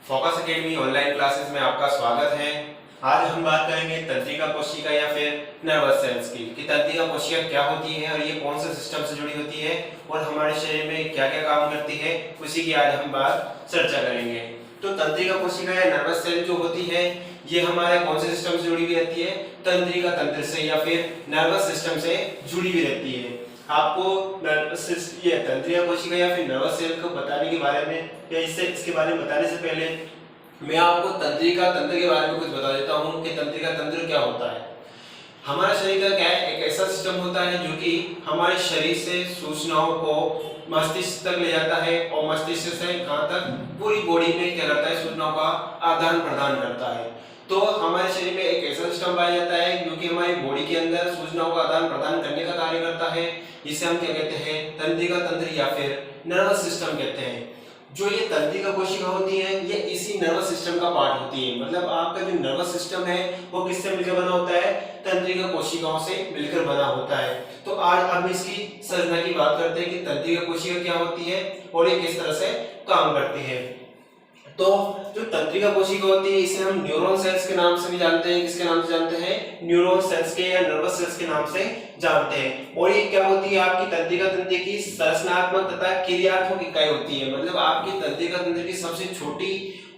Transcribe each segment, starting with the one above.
Focus academy online classes में आपका स्वागत है। आज हम बात करेंगे तंत्रिका कोशिका या फिर नर्वस सेल्स की कि तंत्रिका कोशिका क्या होती है और ये कौन से सिस्टम से जुड़ी होती है और हमारे शरीर में क्या क्या काम करती है, उसी की आज हम बात चर्चा करेंगे। तो तंत्रिका कोशिका या नर्वस सेल जो होती है ये हमारे कौन से सिस्टम से जुड़ी हुई रहती है? तंत्रिका तंत्र से या फिर नर्वस सिस्टम से जुड़ी हुई रहती है। आपको ये तंत्रिका कोशिका या फिर नर्वस सेल को बताने के बारे में या इसके बारे में बताने से पहले मैं आपको तंत्रिका तंत्र के बारे में कुछ बता देता हूँ कि तंत्रिका तंत्र क्या होता है। हमारा शरीर का क्या है, एक ऐसा सिस्टम होता है जो कि हमारे शरीर से सूचनाओं को मस्तिष्क तक ले जाता है और मस्तिष्क से कहाँ तक, पूरी बॉडी में क्या करता है, सूचनाओं का आदान प्रदान करता है। तो हमारे शरीर में एक ऐसा सिस्टम पाया जाता है जो कि हमारी बॉडी के अंदर सूचनाओं का आदान प्रदान करने का कार्य करता है, जिसे हम क्या कहते हैं, तंत्रिका तंत्र या फिर नर्वस सिस्टम कहते हैं। जो ये तंत्रिका कोशिका होती है ये इसी नर्वस सिस्टम का पार्ट होती है। मतलब आपका जो नर्वस सिस्टम है वो किससे मिलकर बना होता है? तंत्रिका कोशिकाओं से मिलकर बना होता है। तो आज हम इसकी संरचना की बात करते हैं कि तंत्रिका कोशिका क्या होती है और ये किस तरह से काम करती है। तो जो तंत्रिका कोशिका होती है इसे हम न्यूरॉन सेल्स के नाम से भी जानते हैं। किसके नाम से जानते हैं? न्यूरॉन सेल्स के या नर्वस सेल्स के नाम से जानते हैं। और ये क्या होती है? आपकी तंत्रिका तंत्र की संरचनात्मक तथा क्रियात्मक इकाई होती है। मतलब आपकी तंत्रिका तंत्र की सबसे छोटी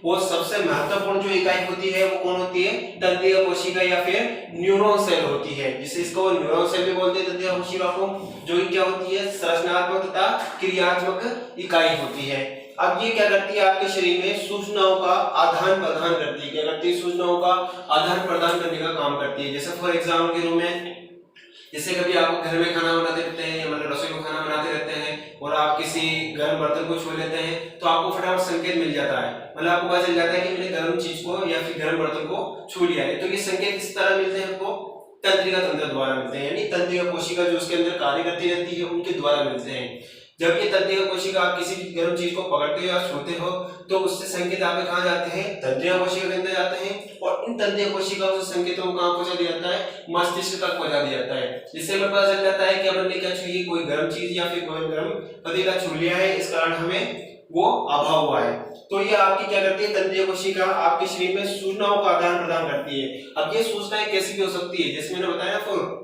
और सबसे महत्वपूर्ण जो इकाई होती है वो कौन होती है? तंत्रिका कोशिका या फिर न्यूरॉन सेल होती है, जिसे इसको न्यूरॉन सेल भी बोलते हैं तंत्रिका कोशिका को, जो कि क्या होती है? संरचनात्मक तथा क्रियात्मक इकाई होती है। अब ये क्या करती है? आपके शरीर में सूचनाओं का आदान प्रदान करती है। क्या करती है? सूचनाओं का आदान प्रदान करने का काम करती है। जैसे फॉर एग्जाम्पल के रूप में, जैसे कभी आप घर में खाना बनाते रहते हैं या मतलब रसोई में खाना बनाते रहते हैं और आप किसी गर्म बर्तन को छू लेते हैं तो आपको फटाफट संकेत मिल जाता है। मतलब आपको पता चल जाता है कि मैंने गर्म चीज को या फिर गर्म बर्तन को छू लिया है। तो ये संकेत किस तरह मिलते हैं आपको? तंत्रिका तंत्र द्वारा मिलते हैं, यानी तंत्रिका कोशिका जो उसके अंदर कार्य करती रहती है उनके द्वारा मिलते हैं। जब ये तंत्रिका कोशिका आप किसी भी गर्म चीज को पकड़ते हो या छूते हो तो उससे संकेत आपके कहाँ जाते हैं? तंत्रिका कोशिका के अंदर जाते हैं और इन तंत्रिका कोशिकाओं से संकेतों को कहाँ पहुंचा दिया जाता है? मस्तिष्क तक पहुंचा दिया जाता है। जिससे हमें पता चल जाता है कि हमने क्या छुई, कोई गर्म चीज या फिर कोई गर्म पतीला छू लिया है, इस कारण हमें वो अभाव हुआ है। तो ये आपकी क्या करती है? तंत्रिका कोशिका आपके शरीर में सूचनाओं का आदान प्रदान करती है। अब ये सूचनाएं कैसी भी हो सकती है, जैसे मैंने बताया आपको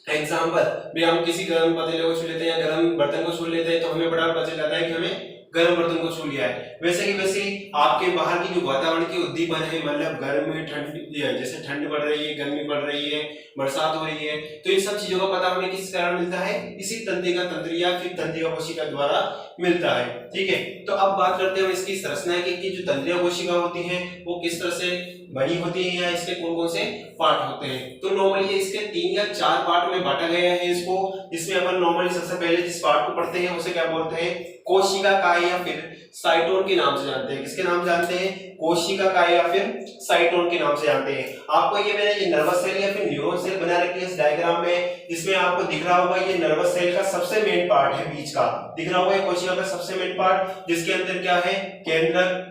एग्जाम्पल भी, हम किसी गर्म पतीले को छू लेते हैं या गर्म बर्तन को छू लेते हैं तो हमें बड़ा पता चल जाता है कि हमें गर्म बर्तन को छू लिया है। वैसे ही वैसे आपके बाहर की जो वातावरण की उद्दीपन है, मतलब गर्मी ठंडी, जैसे ठंड पड़ रही है, गर्मी पड़ रही है, बरसात हो रही है, तो इन सब चीजों का पता हमें किस कारण मिलता है? इसी तंत्रिका तंत्र या फिर तंत्रिका कोशिका द्वारा मिलता है। ठीक है, तो अब बात करते हैं इसकी संरचना की कि जो तंत्रिका कोशिका होती है वो किस तरह से बनी होती है या इसके कौन कौन से पार्ट होते हैं। तो नॉर्मली इसके 3 या 4 पार्ट में बांटा गया है इसको। इसमें अपन नॉर्मली सबसे पहले जिस पार्ट को पढ़ते हैं उसे क्या बोलते हैं? कोशिका काय या फिर साइटोन के नाम से जानते हैं। किसके नाम जानते हैं? कोशिका काय या फिर साइटोन के नाम से जानते हैं। आपको ये मैंने ये नर्वस सेल या फिर न्यूरॉन सेल बना रखी है इस डायग्राम में। इसमें आपको दिख रहा होगा ये नर्वस सेल का सबसे मेन पार्ट है, बीच का दिख रहा होगा कोशिका का सबसे मेन पार्ट, जिसके अंदर क्या है? केंद्रक,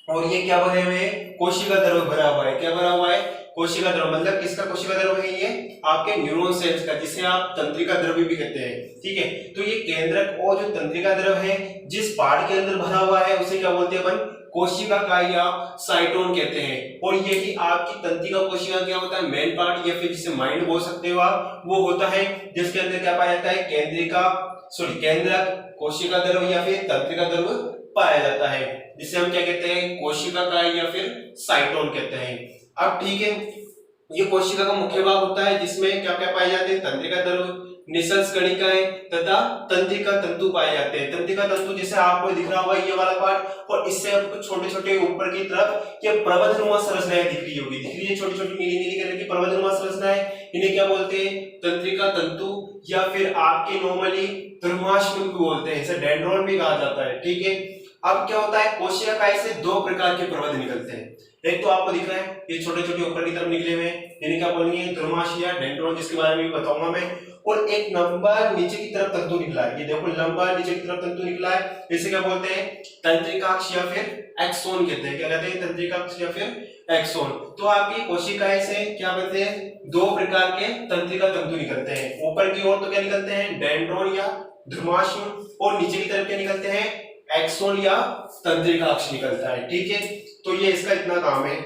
और ये क्या भरे हुए हैं? कोशिका द्रव भरा हुआ है। क्या भरा हुआ है? कोशिका द्रव। मतलब किसका कोशिका द्रव है? ये आपके न्यूरॉन सेल्स का, जिसे आप तंत्रिका द्रव भी कहते हैं। ठीक है, तो ये केंद्रक और जो तंत्रिका द्रव है जिस पार्ट के अंदर भरा हुआ है उसे क्या बोलते हैं अपन? कोशिका काय या साइटोन कहते हैं। और यही आपकी तंत्रिका कोशिका क्या होता है? मेन पार्ट या फिर जिसे माइंड बोल सकते हो आप, वो होता है जिसके अंदर क्या पाया जाता है? केंद्रक, कोशिका द्रव या फिर तंत्रिका द्रव पाया जाता है, जिसे हम क्या कहते हैं? कोशिका काय या फिर साइटोन कहते हैं। अब ठीक है, ये कोशिका का मुख्य भाग होता है जिसमें क्या क्या पाए जाते हैं? तंत्रिका द्रव, निसंस कणिकाएं तथा तंत्रिका तंतु पाए जाते हैं। तंत्रिका तंतु जैसे आपको दिख रहा होगा ये वाला पार्ट, और इससे आपको छोटे छोटे ऊपर की तरफ ये प्रबंधनुमा संरचनाएं दिख रही होगी, दिख रही है छोटी छोटी नीली नीली कलर की प्रबंधनुमा संरचनाएं। इन्हें क्या बोलते हैं? तंत्रिका तंतु या फिर आपके नॉर्मली ध्रुमाश्म भी बोलते हैं, इसे डेंड्रोन भी कहा जाता है। ठीक है, अब क्या होता है? कोशिका काय से 2 प्रकार के प्रबंध निकलते हैं। एक तो आपको दिख रहा है ये छोटे छोटे ऊपर की तरफ निकले हुए हैं, इन्हें क्या बोलेंगे? ध्रुमाश्म या डेंड्रोन, जिसके बारे में भी बताऊंगा मैं। और एक लंबा नीचे की तरफ तंतु निकला है, ये देखो लंबा नीचे की तरफ तंतु निकला है, इसे क्या बोलते हैं? तंत्रिकाक्ष या फिर एक्सोन कहते हैं। क्या कहते हैं? तंत्रिकाक्ष या फिर एक्सोन। तो आपकी कोशिकाएं से क्या बनते हैं? 2 प्रकार के तंत्रिका तंतु निकलते हैं। ऊपर की ओर तो क्या निकलते हैं? डेंड्रोन या ध्रुमाश्म, और नीचे की तरफ क्या निकलते हैं? एक्सोन या तंत्रिका अक्ष निकलता है। ठीक है, तो ये इसका इतना काम है।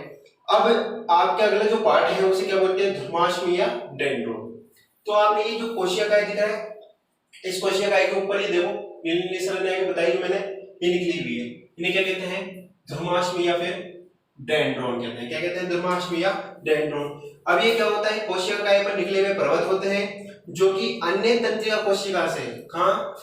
अब आपके अगला जो पार्ट है उसे क्या बोलते हैं, ध्रुमाश्मी या डेंड्रोन। तो आपने ये जो कोशिकाएं दिख रहा है, इस कोशिकाएं के ऊपर ये देखो नीली संरचना में बताई मैंने, ये निकली हुई है, इन्हें क्या कहते हैं, ध्रुमाश्मी या फिर डेंड्रोन कहते हैं। क्या कहते हैं, ध्रुमाश्मी या डेंड्रोन। अब ये क्या होता है, कोशिकाएं पर निकले हुए पर्वत होते हैं जो कि अन्य तंत्रिका कोशिका से,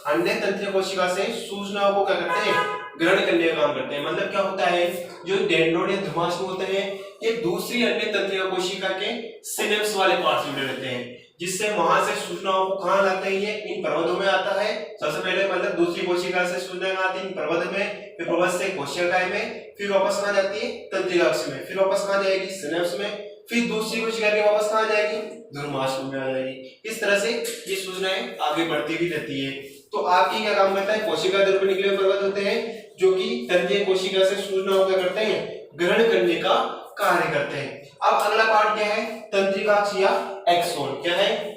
अन्य तंत्रिका कोशिका से सूचनाओं को क्या करते हैं, ग्रहण करने का काम करते हैं। मतलब क्या होता है, जो डेंड्रोन या ध्रुमाश्मी होते हैं ये दूसरी अन्य तंत्रिका कोशिका के सिनेप्स वाले पार्ट से जुड़े रहते हैं, जिससे वहां से सूचनाओं को कहां लाते हैं, ये इन पर्वतों में आता है। सबसे पहले मतलब दूसरी कोशिका से सूचना आती है इन पर्वत में, फिर पर्वत से कोशिकाएं में, फिर वापस कहां जाती है, तंत्रिका अक्ष में, फिर वापस कहां जाएगी, सिनेप्स में, फिर दूसरी कोशिका के वापस कहां जाएगी, ध्रुमाश्मी में आ जाएगी। इस तरह से ये सूचनाएं आगे बढ़ती भी रहती है। तो आपकी क्या काम करता है, कोशिका द्रव पर निकले हुए पर्वत होते हैं जो कि तंत्रिका कोशिका से सूचनाओं क्या करते हैं, ग्रहण करने का कार्य करते हैं। अब अगला पार्ट क्या है, तंत्रिका अक्ष या एक्सोन क्या है।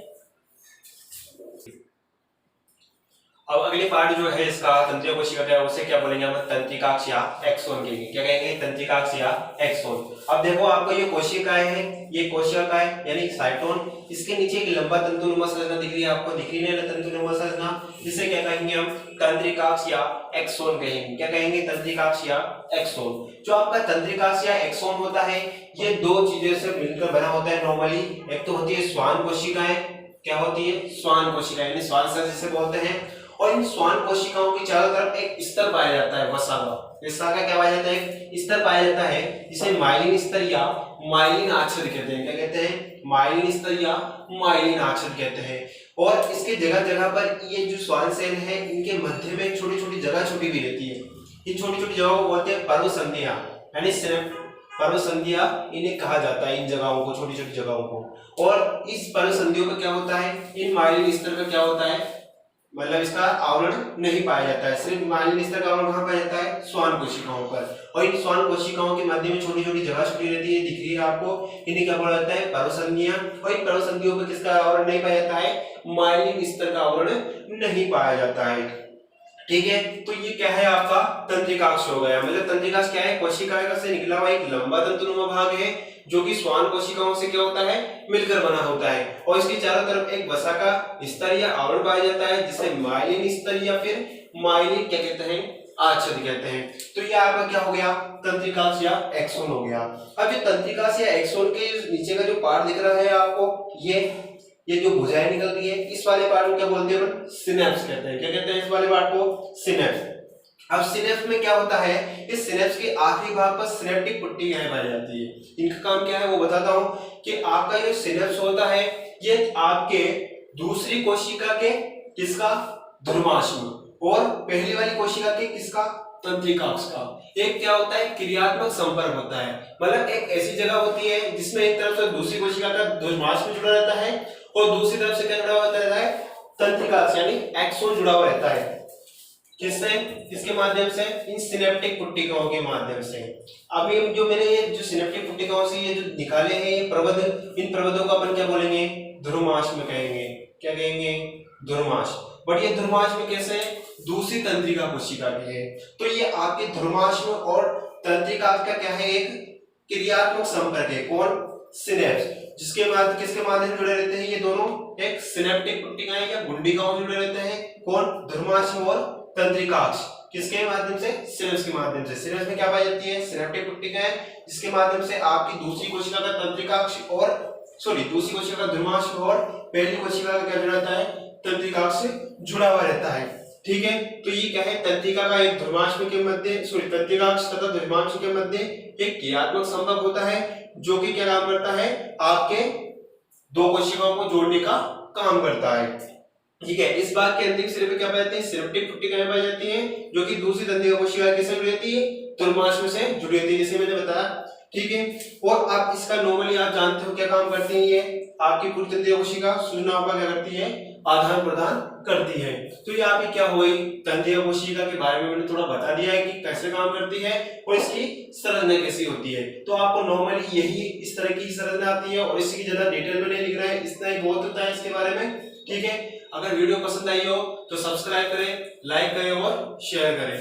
अब अगले पार्ट जो है इसका तंत्रिका कोशिका का, उसे क्या बोलेंगे हम, तंत्रिका अक्ष या एक्सोन कहेंगे। क्या कहेंगे, तंत्रिका अक्ष या एक्सोन। अब देखो आपको ये कोशिकाएं है, ये कोशिका है यानी साइटोन, इसके नीचे एक लंबा तंतुनुमा संरचना दिख रही है आपको, दिख रही है तंतुनुमा संरचना, इसे क्या कहेंगे हम, तंत्रिका अक्ष या एक्सोन कहेंगे। क्या कहेंगे, तंत्रिका अक्ष या एक्सोन। जो आपका तंत्रिका अक्ष या एक्सोन होता है ये दो चीजों से मिलकर बना होता है नॉर्मली। एक तो होती है श्वान कोशिकाएं, क्या होती है, श्वान कोशिकाएं यानी श्वान सा जिसे बोलते हैं, और इन श्वान कोशिकाओं के चारों तरफ एक स्तर पाया जाता है, वसा का क्या पाया जाता है, स्तर पाया जाता है, जिसे माइलिन स्तर या माइलिन आच्छाद कहते हैं। क्या कहते हैं, माइलिन स्तर या माइलिन आच्छाद कहते हैं। और इसके जगह जगह पर ये जो श्वान सेल है इनके मध्य में छोटी छोटी जगह छुपी भी रहती है। इन छोटी छोटी जगहों को बोलते हैं पर्वसंधियां, यानी पर्वसंधियां इन्हें कहा जाता है, इन जगहों को, छोटी छोटी जगहों को। और इस पर्वसंधियों पर क्या होता है, इन माइलिन स्तर का क्या होता है, मतलब इसका आवरण नहीं पाया जाता है। सिर्फ माइलिन स्तर का आवरण कहां पाया जाता है, श्वान कोशिकाओं पर। और इन श्वान कोशिकाओं के मध्य में छोटी छोटी जगह छुपी रहती है, दिख रही है आपको, इन्हें क्या बोला जाता है, पर्वसंधियां। और इन पर्वसंधियों पर किसका आवरण नहीं पाया जाता है, माइलिन स्तर का आवरण नहीं पाया जाता है। ठीक है, तो ये क्या है आपका तंत्रिका अक्ष हो गया। मतलब तंत्रिका अक्ष क्या है, कोशिका से निकला हुआ एक लंबा तंतुनुमा भाग है जो कि श्वान कोशिकाओं से क्या होता है, मिलकर बना होता है। और इसके चारों तरफ एक वसा का स्तर या आवरण पाया जाता है जिसे माइलिन स्तर या फिर माइलिन क्या कहते हैं, आच्छाद कहते हैं। तो ये आपका क्या हो गया, तंत्रिका अक्ष या एक्सोन हो गया। अब ये तंत्रिका अक्ष या एक्सोन के नीचे का जो पार्ट दिख रहा है आपको, ये जो भुजाएं निकल रही है, इस वाले पार्ट को क्या बोलते हैं, सिनेप्स कहते हैं। क्या कहते हैं इस वाले पार्ट को, सिनेप्स। अब सिनेप्स में क्या होता है, इस सिनेप्स के आखिरी भाग पर सिनेप्टिक पट्टियां पाई जाती है। इनका काम क्या है वो बताता हूं कि आपका जो सिनेप्स होता है ये आपके दूसरी कोशिका के किसका, ध्रुमाश्म, और पहली वाली कोशिका के किसका, तंत्रिका अक्ष का एक क्या होता है, क्रियात्मक संपर्क होता है। मतलब एक ऐसी जगह होती है जिसमें एक तरफ से दूसरी कोशिका का ध्रुमाश्म जुड़ा रहता है और दूसरी तरफ से क्या जुड़ा हुआ रहता है, तंत्रिका अक्ष यानी एक्सोन जुड़ा हुआ रहता है। किससे, किसके माध्यम से, इन सिनेप्टिक पुट्टिकाओं के माध्यम से। अब ये जो मैंने ये जो सिनेप्टिक पुट्टिकाओं से ये जो निकाले हैं ये प्रबंध, इन प्रबंधों को अपन क्या बोलेंगे, ध्रुमाश्म कहेंगे। क्या कहेंगे, ध्रुमाश्म। बट ये ध्रुमाश्म कैसे, दूसरी तंत्रिका कोशिका के है। तो ये आपके ध्रुमाश्म और तंत्रिका का क्या है, एक क्रियात्मक संपर्क है। कौन, सिनेप्स, जिसके माध्यम किसके माध्यम जुड़े रहते हैं ये दोनों, एक सिनेप्टिक पुट्टिकाएं या गुंडिकाओं जुड़े रहते हैं। कौन, ध्रुमाश्म और तंत्रिका अक्ष, किसके माध्यम से, सिनेप्स के माध्यम से। सिनेप्स में क्या पाई जाती है, सिनेप्टिक पुट्टिकाएं, जिसके माध्यम से आपकी दूसरी कोशिका का तंत्रिका अक्ष और दूसरी कोशिका का ध्रुमाश्म और पहली कोशिका का क्या जुड़ा रहता है, तंत्रिका अक्ष जुड़ा हुआ रहता है। ठीक है, तो ये क्या है, तंत्रिका का एक ध्रुमाश्म के मध्य तंत्रिका अक्ष तथा ध्रुमाश्म के मध्य एक क्रियात्मक संपर्क होता है जो कि क्या काम करता है, आपके दो कोशिकाओं को जोड़ने का काम करता है। ठीक है, इस बात के अंतिम सिरे पे क्या पाई जाती है, सिनेप्टिक पुट्टिकाएं पाई जाती हैं जो कि दूसरी तंत्रिका कोशिका किससे जुड़ी रहती है, ध्रुमाश्म से जुड़ी रहती है, जैसे मैंने बताया। ठीक है, और आप इसका नॉर्मली आप जानते हो क्या काम करती है, ये आपकी पूरी तंत्रिका कोशिका सूचनाओं का क्या करती है, आदान प्रदान करती है। तो ये आपकी क्या हुई, तंत्रिका कोशिका के बारे में मैंने थोड़ा बता दिया है कि कैसे काम करती है और इसकी संरचना कैसी होती है। तो आपको नॉर्मली यही इस तरह की संरचना आती है और इसकी ज्यादा डिटेल में नहीं लिख रहा है, इतना ही बहुत होता है इसके बारे में। ठीक है, अगर वीडियो पसंद आई हो तो सब्सक्राइब करें, लाइक करें और शेयर करें।